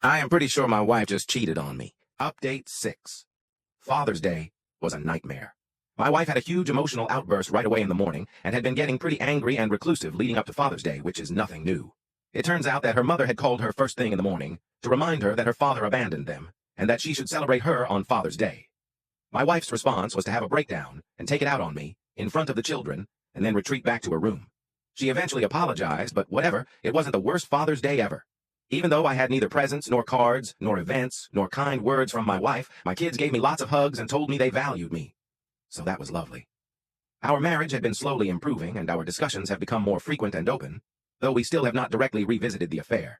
I am pretty sure my wife just cheated on me. Update 6. Father's Day was a nightmare. My wife had a huge emotional outburst right away in the morning and had been getting pretty angry and reclusive leading up to Father's Day, which is nothing new. It turns out that her mother had called her first thing in the morning to remind her that her father abandoned them and that she should celebrate her on Father's Day. My wife's response was to have a breakdown and take it out on me in front of the children and then retreat back to her room. She eventually apologized, but whatever, it wasn't the worst Father's Day ever. Even though I had neither presents, nor cards, nor events, nor kind words from my wife, my kids gave me lots of hugs and told me they valued me. So that was lovely. Our marriage had been slowly improving, and our discussions have become more frequent and open, though we still have not directly revisited the affair.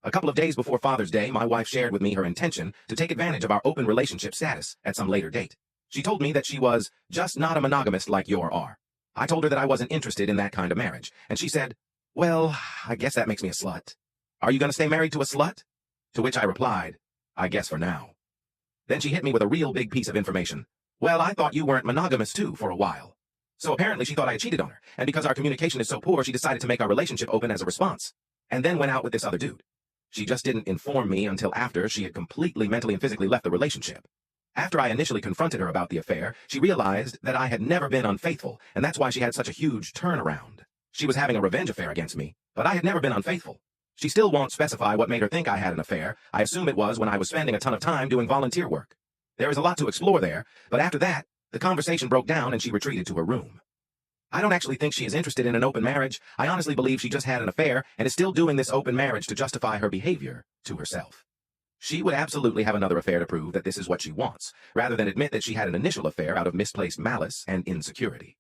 A couple of days before Father's Day, my wife shared with me her intention to take advantage of our open relationship status at some later date. She told me that she was just not a monogamist like you are. I told her that I wasn't interested in that kind of marriage, and she said, "Well, I guess that makes me a slut. Are you going to stay married to a slut?" To which I replied, "I guess for now." Then she hit me with a real big piece of information. "Well, I thought you weren't monogamous too for a while." So apparently she thought I had cheated on her, and because our communication is so poor, she decided to make our relationship open as a response, and then went out with this other dude. She just didn't inform me until after she had completely mentally and physically left the relationship. After I initially confronted her about the affair, she realized that I had never been unfaithful, and that's why she had such a huge turnaround. She was having a revenge affair against me, but I had never been unfaithful. She still won't specify what made her think I had an affair. I assume it was when I was spending a ton of time doing volunteer work. There is a lot to explore there, but after that, the conversation broke down and she retreated to her room. I don't actually think she is interested in an open marriage. I honestly believe she just had an affair and is still doing this open marriage to justify her behavior to herself. She would absolutely have another affair to prove that this is what she wants, rather than admit that she had an initial affair out of misplaced malice and insecurity.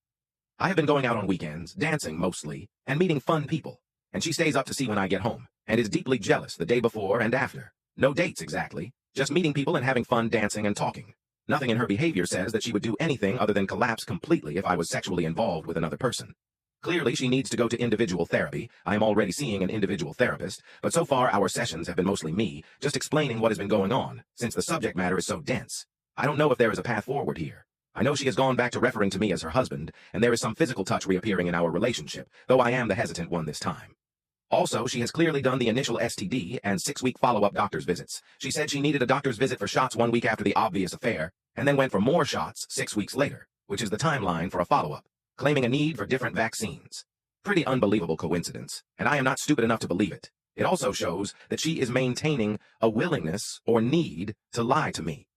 I have been going out on weekends, dancing mostly, and meeting fun people, and she stays up to see when I get home, and is deeply jealous the day before and after. No dates exactly, just meeting people and having fun dancing and talking. Nothing in her behavior says that she would do anything other than collapse completely if I was sexually involved with another person. Clearly, she needs to go to individual therapy. I am already seeing an individual therapist, but so far our sessions have been mostly me, just explaining what has been going on, since the subject matter is so dense. I don't know if there is a path forward here. I know she has gone back to referring to me as her husband, and there is some physical touch reappearing in our relationship, though I am the hesitant one this time. Also, she has clearly done the initial STD and 6-week follow-up doctor's visits. She said she needed a doctor's visit for shots 1 week after the obvious affair, and then went for more shots 6 weeks later, which is the timeline for a follow-up, claiming a need for different vaccines. Pretty unbelievable coincidence, and I am not stupid enough to believe it. It also shows that she is maintaining a willingness or need to lie to me.